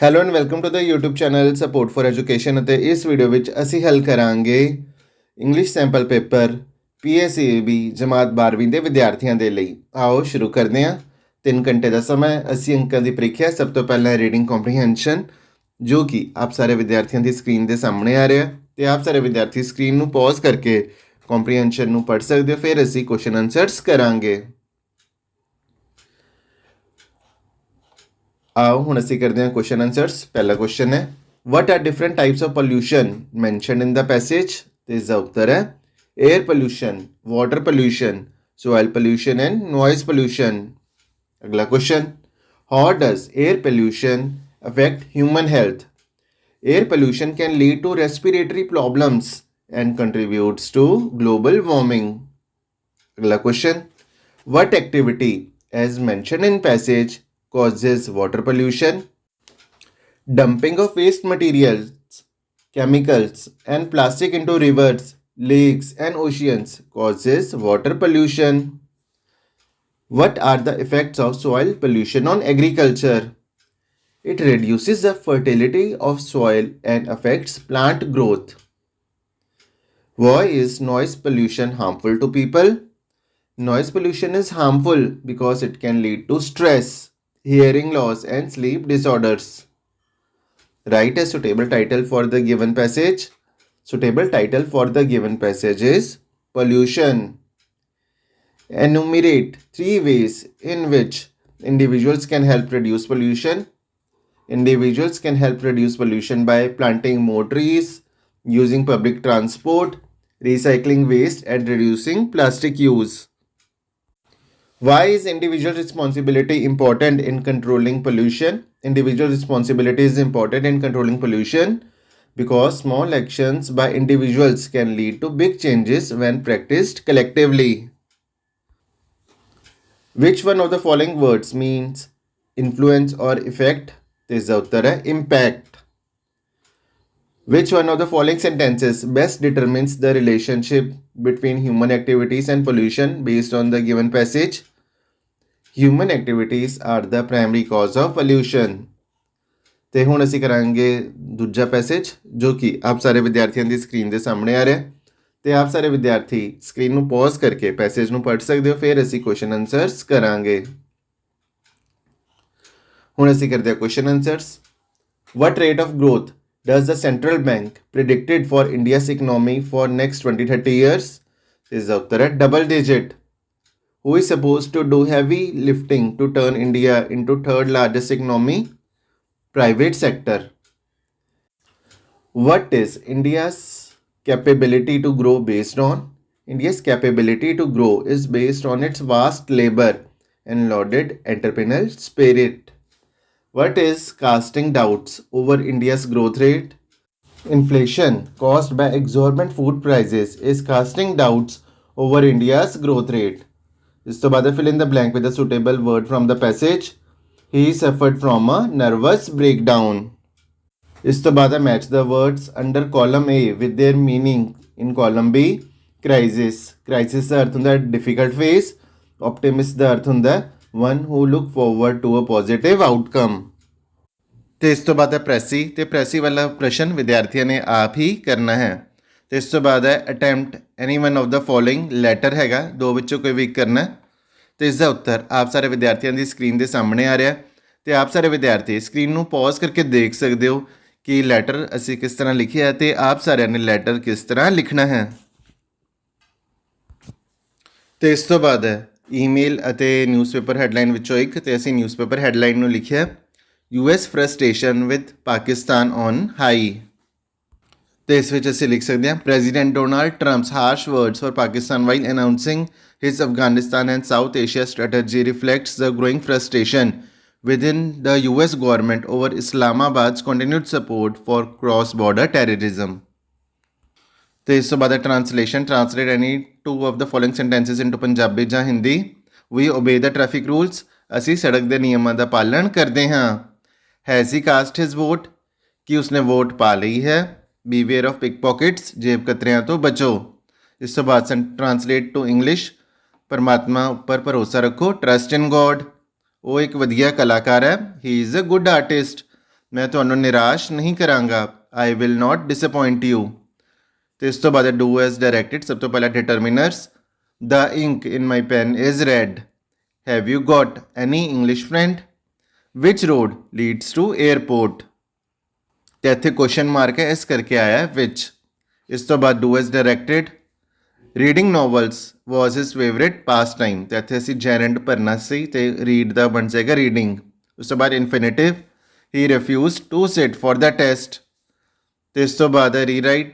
Hello and welcome to the YouTube channel support for education. ਅਤੇ ਇਸ video ਵਿੱਚ ਅਸੀਂ ਹੱਲ ਕਰਾਂਗੇ ਇੰਗਲਿਸ਼ ਸੈਂਪਲ ਪੇਪਰ PSEB ਜਮਾਤ 12ਵੀਂ ਦੇ ਵਿਦਿਆਰਥੀਆਂ ਦੇ ਲਈ। ਆਓ ਸ਼ੁਰੂ ਕਰਦੇ ਹਾਂ। 3 ਘੰਟੇ ਦਾ ਸਮਾਂ, 80 ਅੰਕਾਂ ਦੀ ਪ੍ਰੀਖਿਆ। ਸਭ ਤੋਂ ਪਹਿਲਾਂ ਰੀਡਿੰਗ ਕੰਪਰੀਹੈਂਸ਼ਨ, ਜੋ ਕਿ ਆਪ ਸਾਰੇ ਵਿਦਿਆਰਥੀਆਂ ਦੀ ਸਕਰੀਨ ਦੇ ਸਾਹਮਣੇ ਆ ਰਿਹਾ, ਤੇ ਆਪ ਸਾਰੇ ਵਿਦਿਆਰਥੀ ਸਕਰੀਨ ਨੂੰ ਪੌਜ਼ ਕਰਕੇ ਕੰਪਰੀਹੈਂਸ਼ਨ ਨੂੰ ਪੜ੍ਹ ਸਕਦੇ ਹੋ। ਫਿਰ ਅਸੀਂ ਕੁਐਸਚਨ ਆਨਸਰਸ ਕਰਾਂਗੇ। आओ हुण असीं करते हैं क्वेश्चन आंसर्स। पहला क्वेश्चन है, what are different types of pollution mentioned in the passage. तो इसका उत्तर है air pollution, water pollution, soil pollution and noise pollution. अगला question, how does air pollution affect human health. Air pollution can lead to respiratory problems and contributes to global warming. अगला question, what activity as mentioned in passage causes water pollution। Dumping of waste materials, chemicals and plastic into rivers, lakes and oceans causes water pollution। What are the effects of soil pollution on agriculture? It reduces the fertility of soil and affects plant growth। Why is noise pollution harmful to people? Noise pollution is harmful because it can lead to stress, hearing loss and sleep disorders। Write a suitable title for the given passage। Suitable title for the given passage is pollution। Enumerate 3 ways in which individuals can help reduce pollution। Individuals can help reduce pollution by planting more trees, using public transport, recycling waste and reducing plastic use। Why is individual responsibility important in controlling pollution? Individual responsibility is important in controlling pollution because small actions by individuals can lead to big changes when practiced collectively। Which one of the following words means influence or effect? इसका उत्तर है impact। Which one of the following sentences best determines the relationship between human activities and pollution based on the given passage? Human activities are the primary cause of pollution। ਤੇ ਹੁਣ ਅਸੀਂ ਕਰਾਂਗੇ ਦੂਜਾ passage, ਜੋ ਕਿ ਆਪ ਸਾਰੇ ਵਿਦਿਆਰਥੀਆਂ ਦੀ ਸਕਰੀਨ ਦੇ ਸਾਹਮਣੇ ਆ ਰਿਹਾ, ਤੇ ਆਪ ਸਾਰੇ ਵਿਦਿਆਰਥੀ ਸਕਰੀਨ ਨੂੰ ਪੌਜ਼ ਕਰਕੇ ਪੈਸੇਜ ਨੂੰ ਪੜ੍ਹ ਸਕਦੇ ਹੋ। ਫਿਰ ਅਸੀਂ ਕੁਐਸਚਨ ਆਨਸਰਸ ਕਰਾਂਗੇ। ਹੁਣ ਅਸੀਂ ਕਰਦੇ ਹਾਂ question answers. What rate of growth does the central bank predicted for India's economy for next 20-30 years? Is the उत्तर है double digit। Who is supposed to do heavy lifting to turn India into third largest economy? Private sector। What is India's capability to grow based on? India's capability to grow is based on its vast labor and lauded entrepreneurial spirit। What is casting doubts over India's growth rate? Inflation caused by exorbitant food prices is casting doubts over India's growth rate। इस तो बाद fill in the blank with a suitable word from the passage। He suffered from a nervous breakdown। इस तो बाद match the words under column A with their meaning in column B। crisis, crisis ਦਾ ਅਰਥ ਹੁੰਦਾ difficult phase। optimist ਦਾ ਅਰਥ ਹੁੰਦਾ one who look forward to a positive outcome। ਤੇ ਇਸ ਤੋਂ ਬਾਅਦ ਹੈ ਪ੍ਰੈਸੀ, ਤੇ ਪ੍ਰੈਸੀ ਵਾਲਾ ਪ੍ਰਸ਼ਨ ਵਿਦਿਆਰਥੀਆਂ ਨੇ ਆਪ ਹੀ ਕਰਨਾ ਹੈ। ਤੇ ਇਸ ਤੋਂ ਬਾਅਦ ਹੈ attempt any one of the following letter ਹੈਗਾ, ਦੋ ਵਿੱਚੋਂ ਕੋਈ ਵੀ ਕਰਨਾ। ਤੇ ਇਸ ਦਾ ਉੱਤਰ ਆਪ ਸਾਰੇ ਵਿਦਿਆਰਥੀਆਂ ਦੀ ਸਕਰੀਨ ਦੇ ਸਾਹਮਣੇ ਆ ਰਿਹਾ, ਤੇ ਆਪ ਸਾਰੇ ਵਿਦਿਆਰਥੀ ਸਕਰੀਨ ਨੂੰ ਪੌਜ਼ ਕਰਕੇ ਦੇਖ ਸਕਦੇ ਹੋ ਕਿ ਲੈਟਰ ਅਸੀਂ ਕਿਸ ਤਰ੍ਹਾਂ ਲਿਖਿਆ ਤੇ ਆਪ ਸਾਰਿਆਂ ਨੇ ਲੈਟਰ ਕਿਸ ਤਰ੍ਹਾਂ ਲਿਖਣਾ ਹੈ। ਤੇ ਇਸ ਤੋਂ ਬਾਅਦ ਹੈ ਈਮੇਲ ਅਤੇ ਨਿਊਜ਼ਪੇਪਰ ਹੈਡਲਾਈਨ ਵਿੱਚੋਂ ਇੱਕ, ਤੇ ਅਸੀਂ ਨਿਊਜ਼ਪੇਪਰ ਹੈਡਲਾਈਨ ਨੂੰ ਲਿਖਿਆ US frustration with Pakistan on high। ਤੇ ਇਸ ਵਿੱਚ ਅਸੀਂ ਲਿਖ ਸਕਦੇ ਹਾਂ president Donald Trump's harsh words for Pakistan while announcing his Afghanistan and South Asia strategy reflects the growing frustration within the US government over Islamabad's continued support for cross-border terrorism। ਤੇ ਇਸ ਤੋਂ ਬਾਅਦ translation, translate any 2 of the following sentences into Punjabi ਜਾਂ Hindi. We obey the traffic rules। ਅਸੀਂ ਸੜਕ ਦੇ ਨਿਯਮਾਂ ਦਾ ਪਾਲਣ ਕਰਦੇ ਹਾਂ। Has he cast his vote? कि उसने वोट पा ली है। Beware of pickpockets, जेब कतरियां तो बचो। इस तो बाद ट्रांसलेट टू इंग्लिश, परमात्मा उपर भरोसा रखो। ट्रस्ट इन गॉड, वो एक वधिया कलाकार है। He is a good artist. मैं ਤੁਹਾਨੂੰ ਨਿਰਾਸ਼ ਨਹੀਂ ਕਰਾਂਗਾ। I will not disappoint you। ਤੇ ਇਸ ਤੋਂ ਬਾਅਦ do as directed। ਸਭ ਤੋਂ ਪਹਿਲਾਂ determiners। The ink in my pen is red। Have you got any English friend? Which road leads to airport? ਤੇ ਇੱਥੇ ਕੁਐਸਚਨ ਮਾਰਕ ਹੈ, ਇਸ ਕਰਕੇ ਆਇਆ ਹੈ which। ਇਸ ਤੋਂ ਬਾਅਦ do as directed। Reading novels was his favorite pastime। ਤੇ ਇੱਥੇ ਅਸੀਂ gerund ਭਰਨਾ ਸੀ ਤੇ read ਦਾ ਬਣ ਜਾਏਗਾ reading। ਉਸ ਤੋਂ ਬਾਅਦ infinitive। He refused to sit for the test। ਤੇ ਇਸ ਤੋਂ ਬਾਅਦ rewrite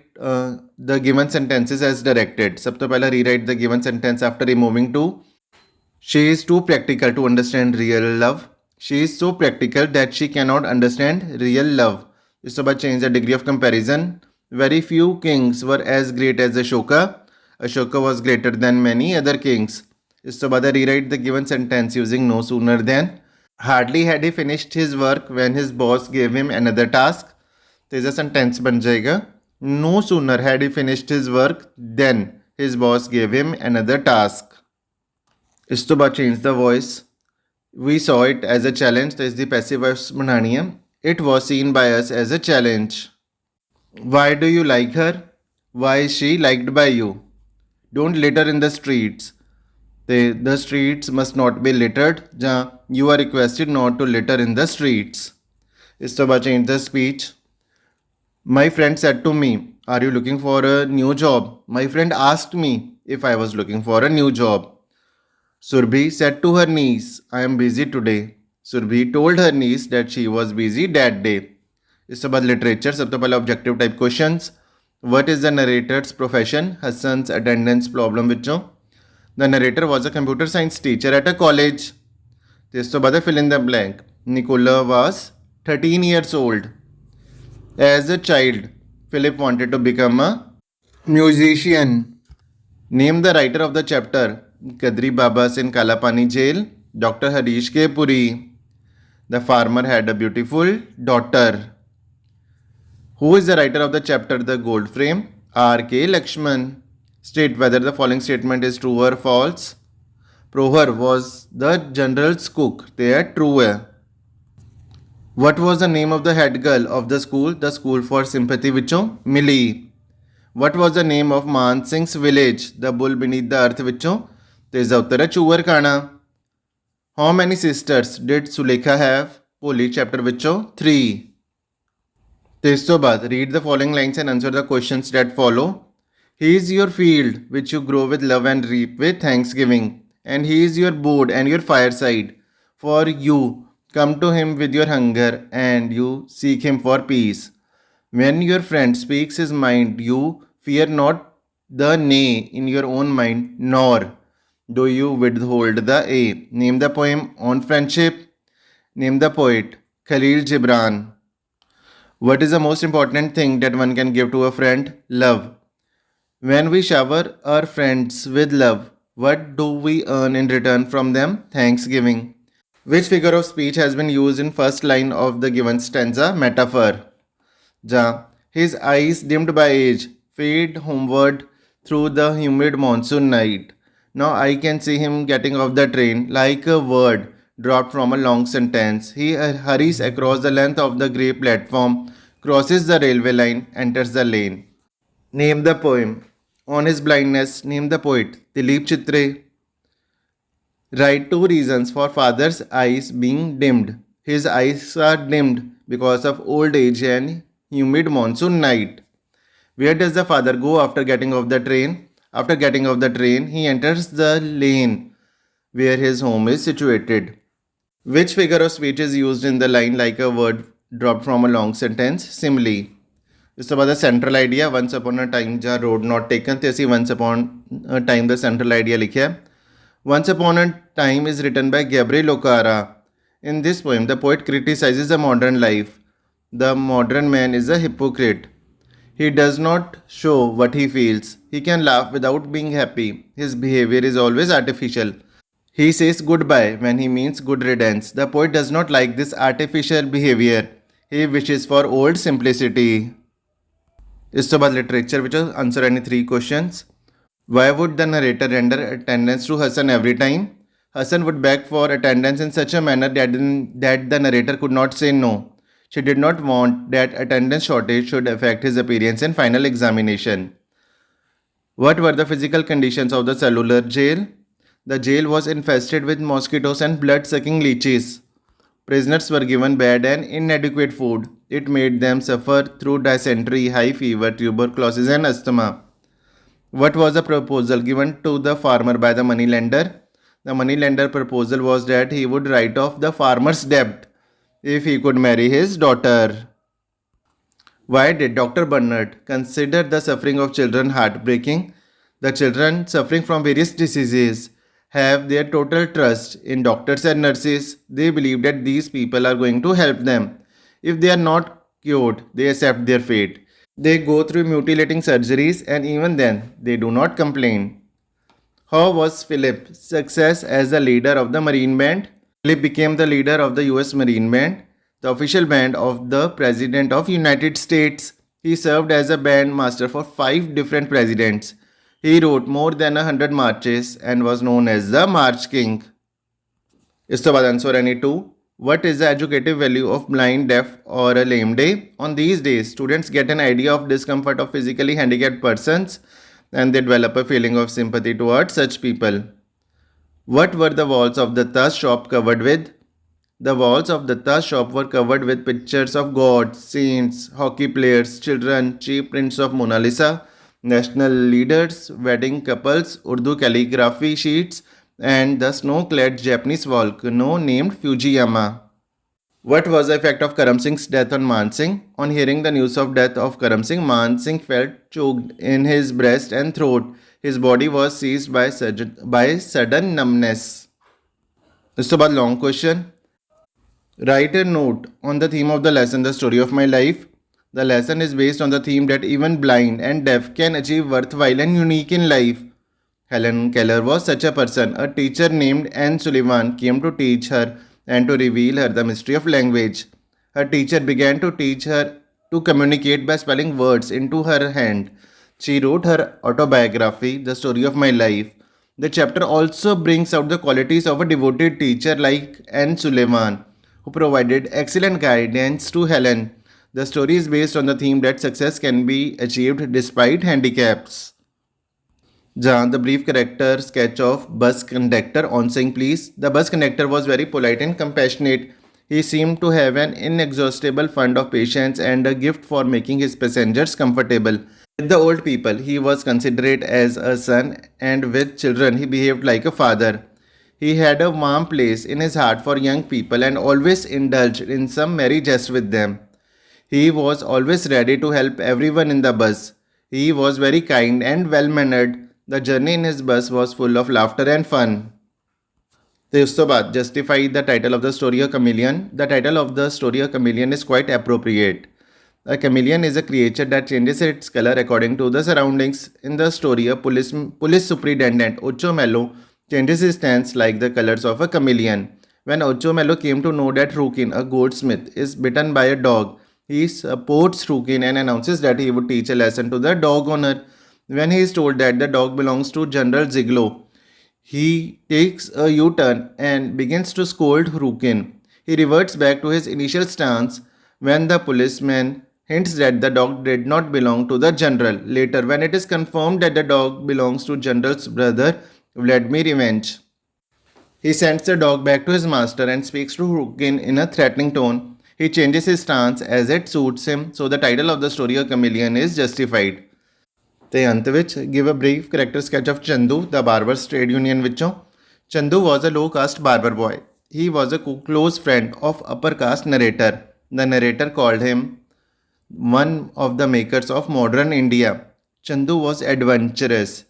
the given sentences as directed। ਸਭ ਤੋਂ ਪਹਿਲਾਂ rewrite the given sentence after removing to। She is too practical to understand real love। She is so practical that she cannot understand real love। ਇਸ ਤੋਂ ਬਾਅਦ change the degree of comparison। Very few kings were as great as Ashoka। Ashoka was greater than many other kings। ਇਸ ਤੋਂ ਬਾਅਦ rewrite the given sentence using no sooner than। Hardly had he finished his work when his boss gave him another task। तो इस sentence बन जाएगा no sooner had he finished his work then his boss gave him another task। इस तो बाद change the voice। We saw it as a challenge। तो इसकी passive voice बनानी है। It was seen by us as a challenge। Why do you like her? Why is she liked by you? Don't litter in the streets। The streets must not be littered। जहाँ you are requested not to litter in the streets। इस तो बाद change the speech। My friend said to me, are you looking for a new job? My friend asked me if I was looking for a new job। Surbhi said to her niece, I am busy today। Surbhi told her niece that she was busy that day। इस तो बाद literature। सब तो पहले objective type questions। What is the narrator's profession? Hassan's attendance problem ਵਿੱਚੋਂ। The narrator was a computer science teacher at a college। ਇਸ ਤੋਂ ਬਾਅਦ fill in the blank। Nicola was 13 years old। As a child, Philip wanted to become a musician। Name the writer of the chapter Kadri Babas in Kalapani jail। Dr. Harish K. Puri। The farmer had a beautiful daughter। Who is the writer of the chapter The Gold Frame? R. K. Lakshman। State whether the following statement is true or false। Prohar was the general's cook। They are true है। What was the name of the head girl of the school? The school for sympathy ਵਿੱਚੋਂ Millie। What was the name of Man Singh's village? The bull beneath the earth ਵਿੱਚੋਂ ਤੇ ਇਸ ਦਾ ਉੱਤਰ ਹੈ ਚੂਵਰ ਖਾਣਾ। How many sisters did Sulekha have? Bholi chapter ਵਿੱਚੋਂ 3। ਤੇ ਇਸ ਤੋਂ ਬਾਅਦ read the following lines and answer the questions that follow। He is your field which you grow with love and reap with thanksgiving, and he is your board and your fireside, for you come to him with your hunger and you seek him for peace। When your friend speaks his mind, you fear not the nay in your own mind, nor do you withhold the a। Name the poem on friendship। Name the poet Khalil Gibran। What is the most important thing that one can give to a friend? Love। When we shower our friends with love, what do we earn in return from them? Thanksgiving। Which figure of speech has been used in first line of the given stanza? Metaphor। जहाँ his eyes dimmed by age fade homeward through the humid monsoon night। Now I can see him getting off the train like a word dropped from a long sentence। He hurries across the length of the grey platform, crosses the railway line, enters the lane। Name the poem on his blindness। Name the poet Dilip Chitre। Write 2 reasons for father's eyes being dimmed। His eyes are dimmed because of old age and humid monsoon night। Where does the father go after getting off the train? After getting off the train, he enters the lane where his home is situated। Which figure of speech is used in the line like a word dropped from a long sentence? Simile। ਇਸ ਤੋਂ ਬਾਅਦ central idea once upon a time ਜਾਂ road not taken ਤੇ ਅਸੀਂ once upon a time ਦਾ central idea ਲਿਖਿਆ। Once upon a time is written by Gabriel Okara. In this poem the poet criticises the modern life. The modern man is a hypocrite. He does not show what he feels। He can laugh without being happy। His behavior is always artificial। He says goodbye when he means good riddance। The poet does not like this artificial behavior। He wishes for old simplicity। ਇਸ ਤੋਂ ਬਾਅਦ literature ਵਿੱਚ answer any 3 questions। Why would the narrator render attendance to Hassan every time? Hassan would beg for attendance in such a manner that the narrator could not say no। She did not want that attendance shortage should affect his appearance in final examination. What were the physical conditions of the cellular jail? The jail was infested with mosquitoes and blood-sucking leeches. Prisoners were given bad and inadequate food. It made them suffer through dysentery, high fever, tuberculosis, and asthma. What was the proposal given to the farmer by the moneylender? The moneylender proposal was that he would write off the farmer's debt if he could marry his daughter. Why did Dr. Bernard consider the suffering of children heartbreaking? The children suffering from various diseases have their total trust in doctors and nurses. They believe that these people are going to help them. If they are not cured, they accept their fate. They go through mutilating surgeries and even then they do not complain. How was Philip's success as the leader of the Marine Band? Philip became the leader of the US Marine Band, the official band of the President of United States. He served as a band master for 5 different presidents. He wrote more than 100 marches and was known as the March King. इस तो बाद answer any 2. What is the educative value of blind, deaf or a lame day? On these days, students get an idea of discomfort of physically handicapped persons and they develop a feeling of sympathy towards such people. What were the walls of Datta's shop covered with? The walls of Datta's shop were covered with pictures of gods, saints, hockey players, children, cheap prints of Mona Lisa, national leaders, wedding couples, Urdu calligraphy sheets, and the snow-clad Japanese volcano named Fujiyama. What was the effect of Karam Singh's death on Man Singh? On hearing the news of death of Karam Singh, Man Singh felt choked in his breast and throat. His body was seized by sudden numbness. This is a long question. Write a note on the theme of the lesson, the story of my life. The lesson is based on the theme that even blind and deaf can achieve worthwhile and unique in life. Helen Keller was such a person. A teacher named Anne Sullivan came to teach her and to reveal her the mystery of language. Her teacher began to teach her to communicate by spelling words into her hand. She wrote her autobiography, The Story of My Life. The chapter also brings out the qualities of a devoted teacher like Anne Sullivan, who provided excellent guidance to Helen. The story is based on the theme that success can be achieved despite handicaps. The brief character sketch of bus conductor on saying please. The bus conductor was very polite and compassionate. He seemed to have an inexhaustible fund of patience and a gift for making his passengers comfortable. With the old people, he was considerate as a son, and with children, he behaved like a father. He had a warm place in his heart for young people and always indulged in some merry jest with them. He was always ready to help everyone in the bus. He was very kind and well-mannered. The journey in his bus was full of laughter and fun. Justify the title of the story A Chameleon. The title of the story A Chameleon is quite appropriate. A chameleon is a creature that changes its color according to the surroundings. In the story, a police superintendent, Ocho Mello, changes his stance like the colors of a chameleon. When Ocho Mello came to know that Rukin, a goldsmith, is bitten by a dog, he supports Rukin and announces that he would teach a lesson to the dog owner. When he is told that the dog belongs to General Ziglo, he takes a U-turn and begins to scold Rukin. He reverts back to his initial stance when the policeman hints that the dog did not belong to the general. Later, when it is confirmed that the dog belongs to General's brother, Vladimir Revenge, he sends the dog back to his master and speaks to Rukin in a threatening tone. He changes his stance as it suits him, so the title of the story A Chameleon is justified. The अंत विच give a brief character sketch of Chandu, the barber's trade union विचों. Chandu was a low caste barber boy. He was a close friend of upper caste narrator. The narrator called him one of the makers of modern India. Chandu was adventurous.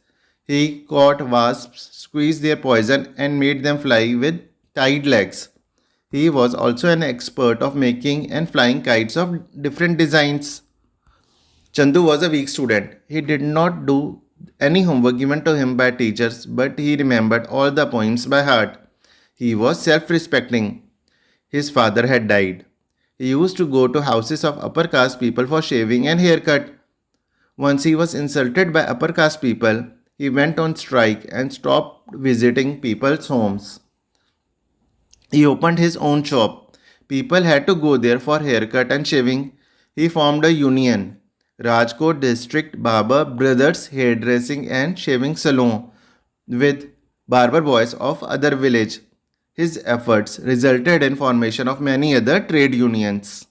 He caught wasps, squeezed their poison and made them fly with tied legs. He was also an expert of making and flying kites of different designs. Chandu was a weak student. He did not do any homework given to him by teachers, but he remembered all the poems by heart. He was self-respecting. His father had died. He used to go to houses of upper caste people for shaving and haircut. Once he was insulted by upper caste people, he went on strike and stopped visiting people's homes. He opened his own shop. People had to go there for haircut and shaving. He formed a union, Rajkot District Barber Brothers Hairdressing and Shaving Salon, with barber boys of other village. His efforts resulted in formation of many other trade unions.